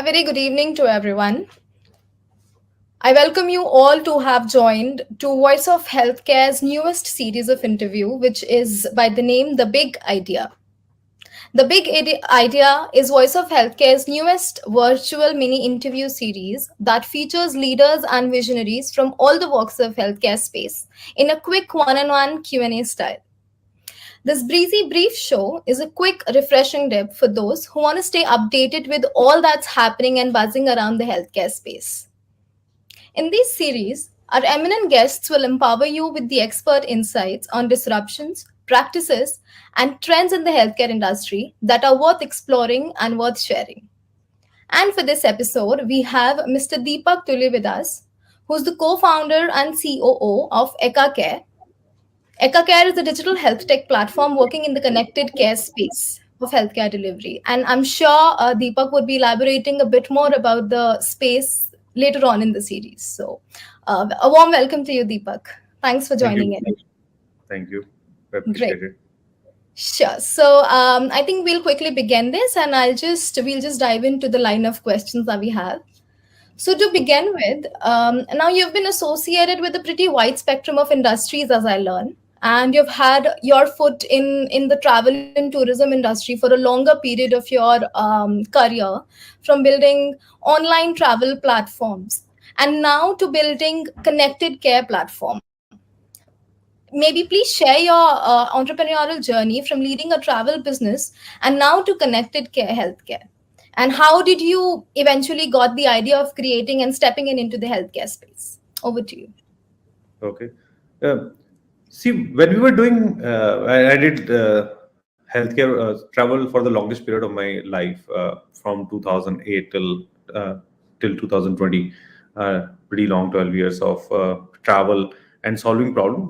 very good evening to everyone. I welcome you all to have joined to Voice of Healthcare's newest series of interview, which is by the name The Big Idea. Idea is Voice of Healthcare's newest virtual mini interview series that features leaders and visionaries from all the walks of healthcare space in a quick one-on-one Q&A style. This breezy brief show is a quick, refreshing dip for those who want to stay updated with all that's happening and buzzing around the healthcare space. In this series, our eminent guests will empower you with the expert insights on disruptions, practices, and trends in the healthcare industry that are worth exploring and worth sharing. And for this episode, we have Mr. Deepak Tuli with us, who's the co-founder and COO of Eka Care. Eka Care is a digital health tech platform working in the connected care space of healthcare delivery. And I'm sure Deepak would be elaborating a bit more about the space later on in the series. So, a warm welcome to you, Deepak. Thanks for Thank joining you. in. Thank you. I Great. appreciate it. Sure. So, I think we'll quickly begin this, and we'll just dive into the line of questions that we have. So, to begin with, now you've been associated with a pretty wide spectrum of industries, as I learn, and you've had your foot in the travel and tourism industry for a longer period of your career, from building online travel platforms and now to building connected care platform. Maybe please share your entrepreneurial journey from leading a travel business and now to connected care healthcare. And how did you eventually got the idea of creating and stepping into the healthcare space? Over to you. Okay. Uh, See, when we were doing, I did healthcare travel for the longest period of my life, from 2008 till 2020. Pretty long, 12 years of travel and solving problem.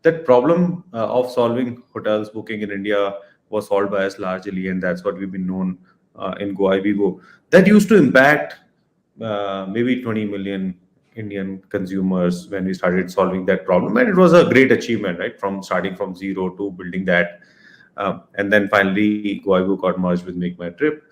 That problem of solving hotels booking in India was solved by us largely, and that's what we've been known in Go. That used to impact maybe 20 million Indian consumers when we started solving that problem, and it was a great achievement, right? From starting from zero to building that, and then finally Go got merged with Make My Trip.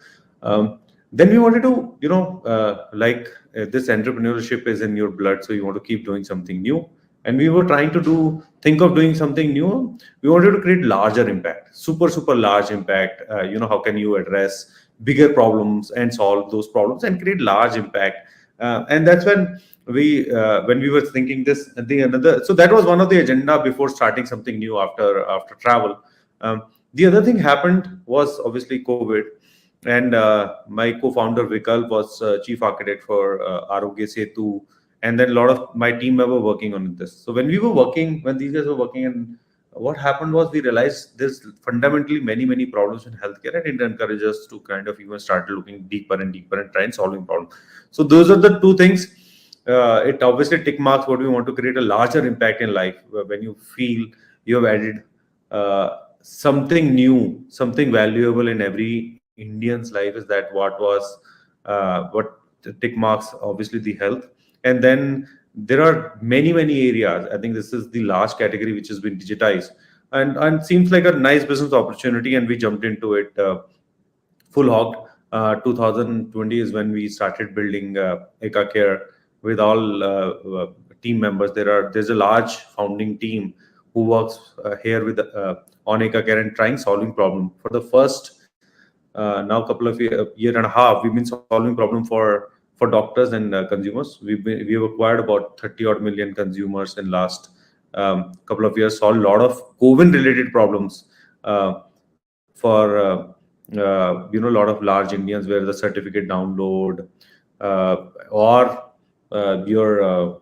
Then we wanted to, this entrepreneurship is in your blood, so you want to keep doing something new. And we were trying to think of doing something new. We wanted to create larger impact, super large impact. How can you address bigger problems and solve those problems and create large impact? And that's when we were thinking this. So that was one of the agenda before starting something new after travel. The other thing happened was obviously COVID, and my co-founder Vikalp was chief architect for 𝐷𝐉 𝐷𝐿, and then a lot of my team were working on this. So when these guys were working, and what happened was we realized there's fundamentally many problems in healthcare, and it encourages us to kind of even start looking deeper and deeper and try and solving problems. So those are the two things. It obviously tick marks what we want to create a larger impact in life, when you feel you have added something new, something valuable in every Indian's life. Is that what tick marks? Obviously the health. And then there are many areas. I think this is the last category which has been digitized, and seems like a nice business opportunity, and we jumped into it full hog. 2020 is when we started building Eka Care with all team members. There's a large founding team who works here with on Eka Care and trying solving problem for the first now couple of year and a half. We've been solving problem for doctors and consumers. We've acquired about 30 odd million consumers in last couple of years. Solved a lot of COVID related problems for a lot of large Indians, where the certificate download or your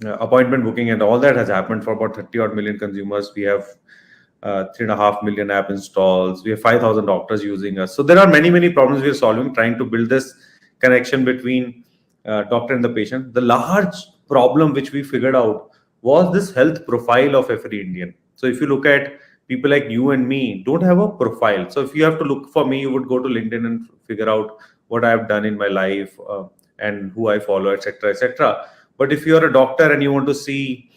appointment booking and all that has happened for about 30 odd million consumers. We have 3.5 million app installs. We have 5,000 doctors using us. So there are many problems we are solving, trying to build this connection between doctor and the patient. The large problem which we figured out was this health profile of every Indian. So if you look at people like you and me, don't have a profile. So if you have to look for me, you would go to LinkedIn and figure out what I have done in my life and who I follow, etc. But if you are a doctor and you want to see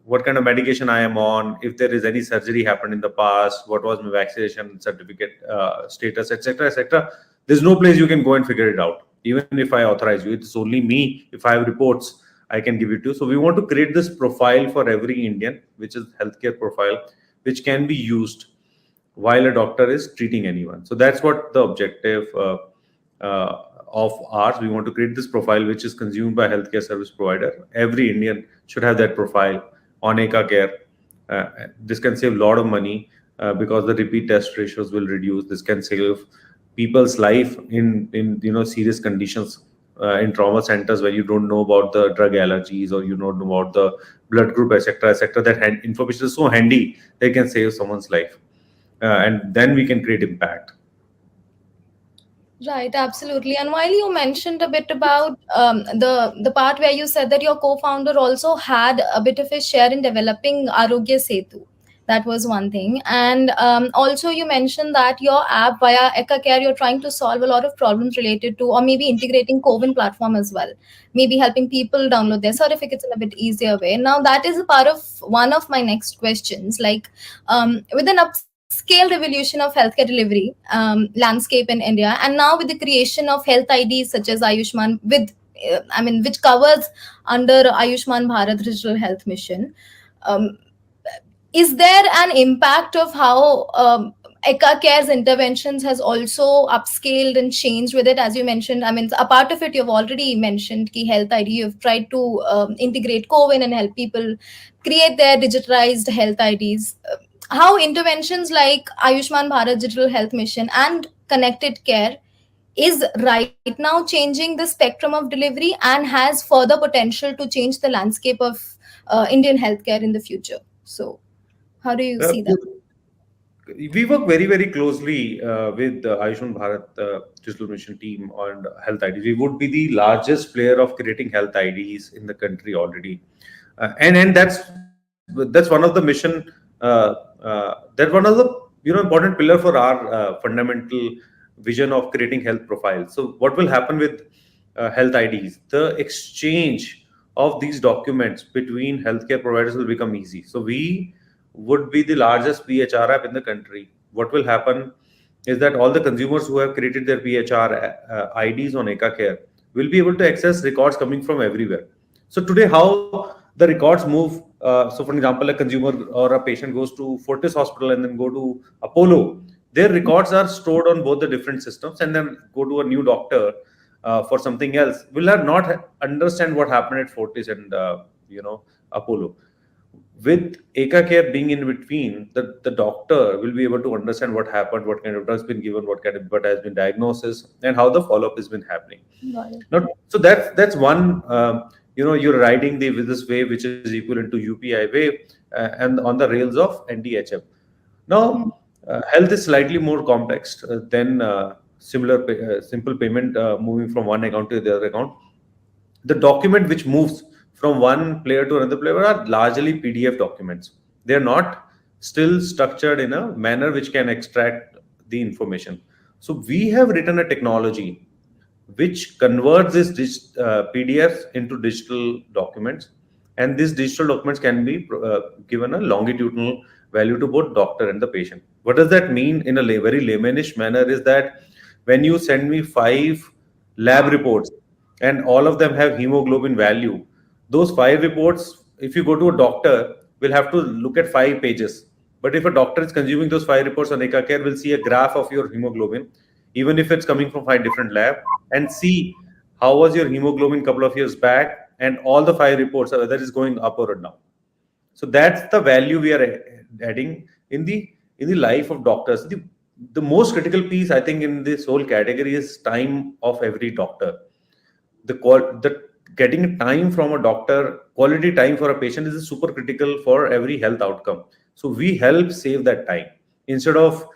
what kind of medication I am on, if there is any surgery happened in the past, what was my vaccination certificate status, etc. There's no place you can go and figure it out. Even if I authorize you, it's only me. If I have reports, I can give it to you. So we want to create this profile for every Indian, which is healthcare profile, which can be used while a doctor is treating anyone. So that's what the objective of ours. We want to create this profile which is consumed by healthcare service provider. Every Indian should have that profile on Eka Care. This can save a lot of money because the repeat test ratios will reduce. This can save people's life in serious conditions in trauma centers where you don't know about the drug allergies or you don't know about the blood group, etc., etc. That information is so handy they can save someone's life, and then we can create impact. Right, absolutely. And while you mentioned a bit about the part where you said that your co-founder also had a bit of a share in developing Arogya Setu, that was one thing. And also you mentioned that your app via Eka Care, you're trying to solve a lot of problems related to, or maybe integrating 𝐶OWIN platform as well, maybe helping people download their certificates in a bit easier way. Now that is a part of one of my next questions. Like with an upscale revolution of healthcare delivery landscape in India, and now with the creation of health IDs such as Ayushman, with which covers under Ayushman Bharat Digital Health Mission, um, is there an impact of how Eka Care's interventions has also upscaled and changed with it? As you mentioned, a part of it you've already mentioned, key health ID. You've tried to integrate 𝐶OWIN and help people create their digitalized health IDs. How interventions like Ayushman Bharat Digital Health Mission and Connected Care is right now changing the spectrum of delivery and has further potential to change the landscape of Indian healthcare in the future. So, how do you Uh, see that? we work very, very closely with the Ayushman Bharat Digital Mission team on health IDs. We would be the largest player of creating health IDs in the country already, and that's one of the mission. That's one of the important pillar for our fundamental vision of creating health profiles. So what will happen with health IDs? The exchange of these documents between healthcare providers will become easy. So we would be the largest PHR app in the country. What will happen is that all the consumers who have created their PHR IDs on Eka Care will be able to access records coming from everywhere. So today, how the records move? So, for example, a consumer or a patient goes to Fortis Hospital and then go to Apollo. Their records are stored on both the different systems, and then go to a new doctor for something else. Will not understand what happened at Fortis and Apollo. With Eka Care being in between, the doctor will be able to understand what happened, what kind of drugs been given, what has been diagnosis, and how the follow up has been happening. Got it. Now, so that's one. You're riding the with this wave, which is equivalent to UPI wave, and on the rails of NDHM. Hmm. Now, health is slightly more complex than simple payment moving from one account to the other account. The document which moves from one player to another player are largely PDF documents. They are not still structured in a manner which can extract the information. So we have written a technology which converts these PDFs into digital documents, and these digital documents can be given a longitudinal value to both doctor and the patient. What does that mean in a very laymanish manner is that when you send me 5 lab reports and all of them have hemoglobin value, those 5 reports, if you go to a doctor, will have to look at 5 pages. But if a doctor is consuming those 5 reports on Eka Care, will see a graph of your hemoglobin, even if it's coming from 5 different labs, and see how was your hemoglobin couple of years back, and all the 5 reports, whether it's going up or down. So that's the value we are adding in the life of doctors. The most critical piece, I think, in this whole category is time of every doctor. The getting time from a doctor, quality time for a patient is super critical for every health outcome. So we help save that time instead of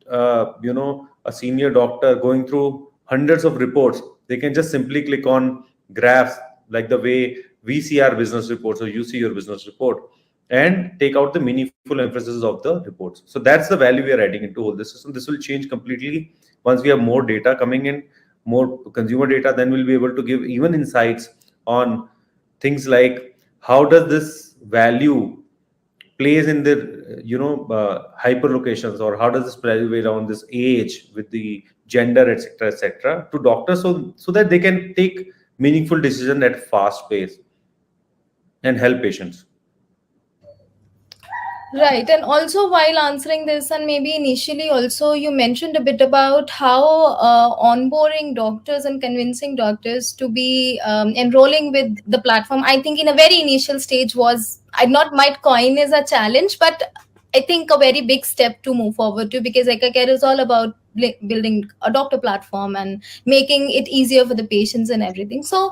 a senior doctor going through hundreds of reports. They can just simply click on graphs like the way we see our business reports or you see your business report, and take out the meaningful emphasis of the reports. So that's the value we are adding into all this system. This will change completely once we have more data coming in, more consumer data. Then we'll be able to give even insights on things like how does this value plays in their hyper locations, or how does this play around this age with the gender, etc., to doctors, so that they can take meaningful decision at fast pace and help patients. Right. And also, while answering this, and maybe initially also, you mentioned a bit about how onboarding doctors and convincing doctors to be enrolling with the platform. I think in a very initial stage was, I not might coin is a challenge, but I think a very big step to move forward to, because Eka Care is all about building a doctor platform and making it easier for the patients and everything. So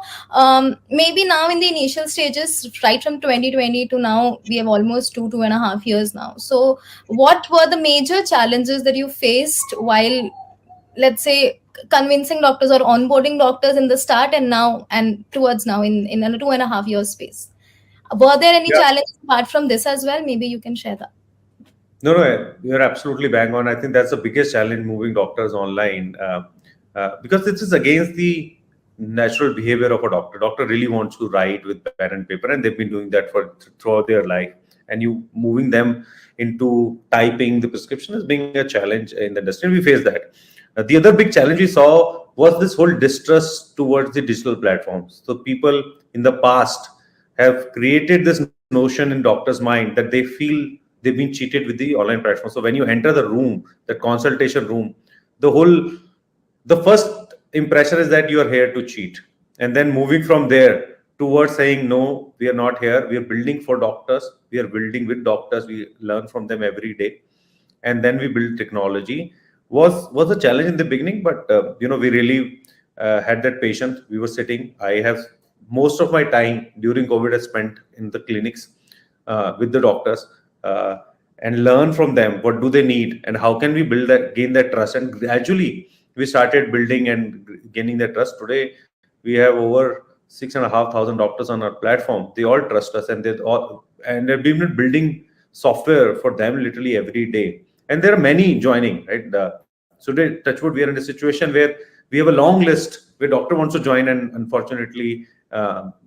maybe now in the initial stages, right from 2020 to now, we have almost 2.5 years now. So what were the major challenges that you faced while, let's say, convincing doctors or onboarding doctors in the start, and now, and towards now, in a 2.5 year space? Were there any Yeah. challenges apart from this as well? Maybe you can share that. No, no, you're absolutely bang on. I think that's the biggest challenge, moving doctors online, because this is against the natural behavior of a doctor. Doctor really wants to write with pen and paper, and they've been doing that for throughout their life. And you moving them into typing the prescription is being a challenge in the industry. We face that. The other big challenge we saw was this whole distrust towards the digital platforms. So people in the past have created this notion in doctors' mind that they feel they've been cheated with the online platform. So when you enter the room, the consultation room, the first impression is that you are here to cheat. And then moving from there towards saying, no, we are not here. We are building for doctors. We are building with doctors. We learn from them every day. And then we build technology was a challenge in the beginning, but we really had that patience. We were sitting. I have most of my time during COVID I spent in the clinics with the doctors, uh, and learn from them what do they need and how can we gain that trust. And gradually we started building and gaining that trust. Today we have over 6,500 doctors on our platform. They all trust us, and they've been building software for them literally every day. And there are many joining, right? So today, touchwood, we are in a situation where we have a long list where doctor wants to join, and unfortunately,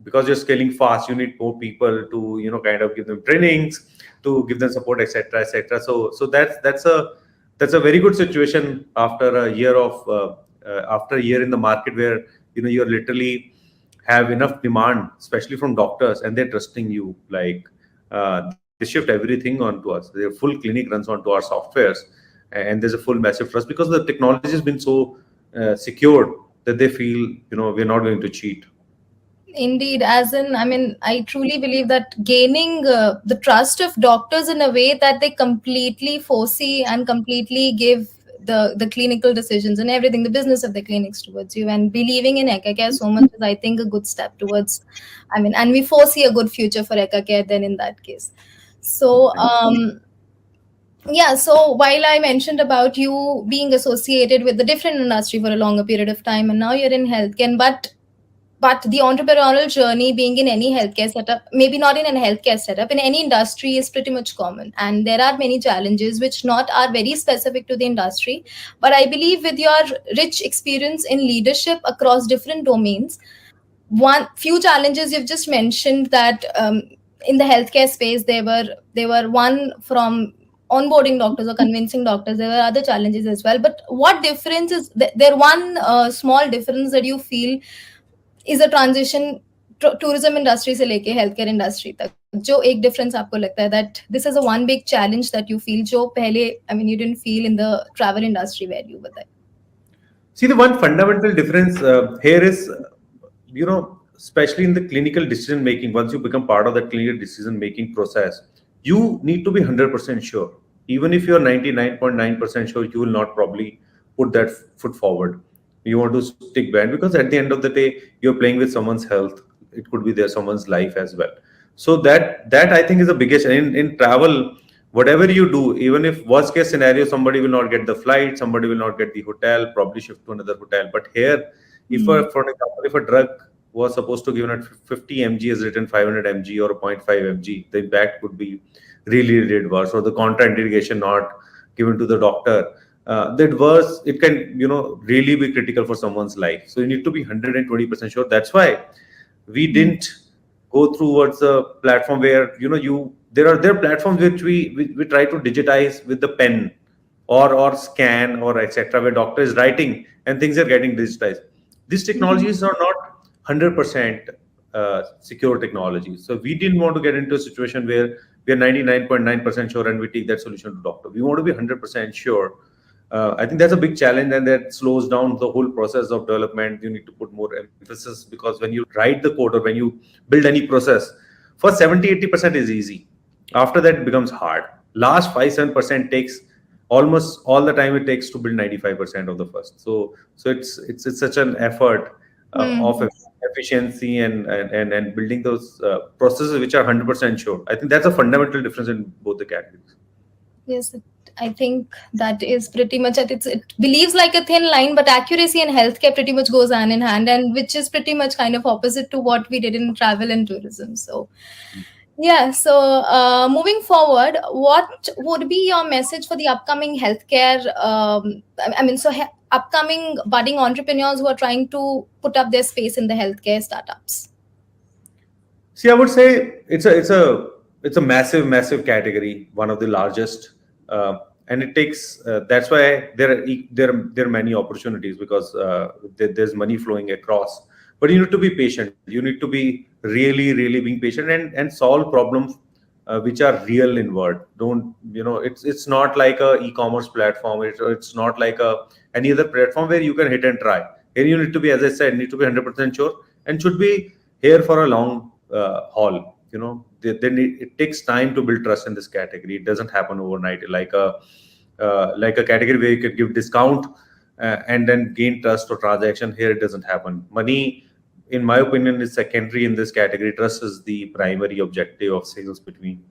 because you're scaling fast, you need more people to kind of give them trainings, to give them support, etc., etc. So that's a very good situation after a year in the market, where you're literally have enough demand, especially from doctors, and they're trusting you. Like they shift everything onto us. Their full clinic runs onto our softwares, and there's a full massive trust because the technology has been so secured that they feel we're not going to cheat. Indeed, as in, I mean, I truly believe that gaining the trust of doctors in a way that they completely foresee and completely give the clinical decisions and everything, the business of the clinics towards you, and believing in Eka Care so much is, I think, a good step towards, I mean, and we foresee a good future for Eka Care then in that case. So, yeah, so while I mentioned about you being associated with the different industry for a longer period of time, and now you're in healthcare, but the entrepreneurial journey being in any healthcare setup, maybe not in a healthcare setup, in any industry is pretty much common. And there are many challenges which not are very specific to the industry. But I believe with your rich experience in leadership across different domains, one few challenges you've just mentioned that in the healthcare space, they were one from onboarding doctors or convincing doctors. There were other challenges as well. But what difference is there? One small difference that you feel is a transition tourism industry से लेके healthcare industry तक, जो एक difference आपको लगता है that this is a one big challenge that you feel जो पहले, I mean, you didn't feel in the travel industry where you were there? See, the one fundamental difference here is, especially in the clinical decision making, once you become part of the clinical decision making process, you need to be 100% sure. Even if you're 99.9% sure, you will not probably put that foot forward. You want to stick behind, because at the end of the day, you're playing with someone's health. It could be there someone's life as well. So that I think is the biggest. In travel, whatever you do, even if worst case scenario, somebody will not get the flight, somebody will not get the hotel, probably shift to another hotel. But here, for example, if a drug was supposed to give at 50 mg is written 500 mg or 0.5 mg, the impact could be really, really adverse, or the contraindication not given to the doctor. That was, it can, really be critical for someone's life. So you need to be 120% sure. That's why we didn't go towards a platform where there are platforms which we try to digitize with the pen or scan or etc., where doctor is writing and things are getting digitized. These Mhm. technologies are not 100% secure technologies. So we didn't want to get into a situation where we are 99.9% sure and we take that solution to doctor. We want to be 100% sure. I think that's a big challenge, and that slows down the whole process of development. You need to put more emphasis, because when you write the code or when you build any process, first 70-80% is easy. After that, it becomes hard. Last 5-7% takes almost all the time it takes to build 95% of the first. So it's such an effort of Mhm. efficiency and building those processes which are 100% sure. I think that's a fundamental difference in both the categories. Yes, I think that is pretty much it. It believes like a thin line, but accuracy and healthcare pretty much goes hand in hand, and which is pretty much kind of opposite to what we did in travel and tourism. So, yeah. So, moving forward, what would be your message for the upcoming healthcare? Upcoming budding entrepreneurs who are trying to put up their space in the healthcare startups. See, I would say it's a massive category, one of the largest, and it takes. That's why there are many opportunities, because there's money flowing across. But you need to be patient. You need to be really being patient and solve problems which are real in world. Don't It's not like a e-commerce platform. It's not like a any other platform where you can hit and try. Here you need to be, as I said, need to be 100% sure, and should be here for a long haul. It takes time to build trust in this category. It doesn't happen overnight, like a category where you can give discount and then gain trust or transaction. Here it doesn't happen. Money, in my opinion, is secondary in this category. Trust is the primary objective of sales, between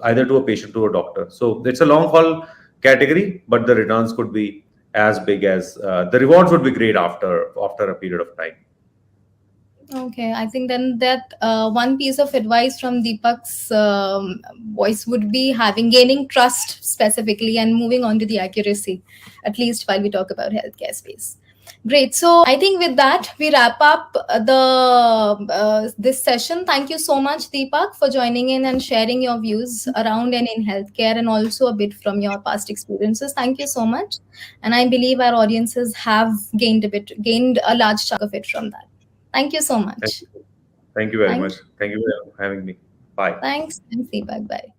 either to a patient to a doctor. So it's a long haul category, but the returns could be as big as the rewards would be great after a period of time. Okay, I think then that one piece of advice from Deepak's voice would be having gaining trust specifically and moving on to the accuracy, at least while we talk about healthcare space. Great. So I think with that we wrap up the this session. Thank you so much, Deepak, for joining in and sharing your views around and in healthcare, and also a bit from your past experiences. Thank you so much, and I believe our audiences have gained a large chunk of it from that. Thank you so Thank much. you. Thank you very Thank much. you. Thank you for having me. Bye. Thanks. And see. Bye bye.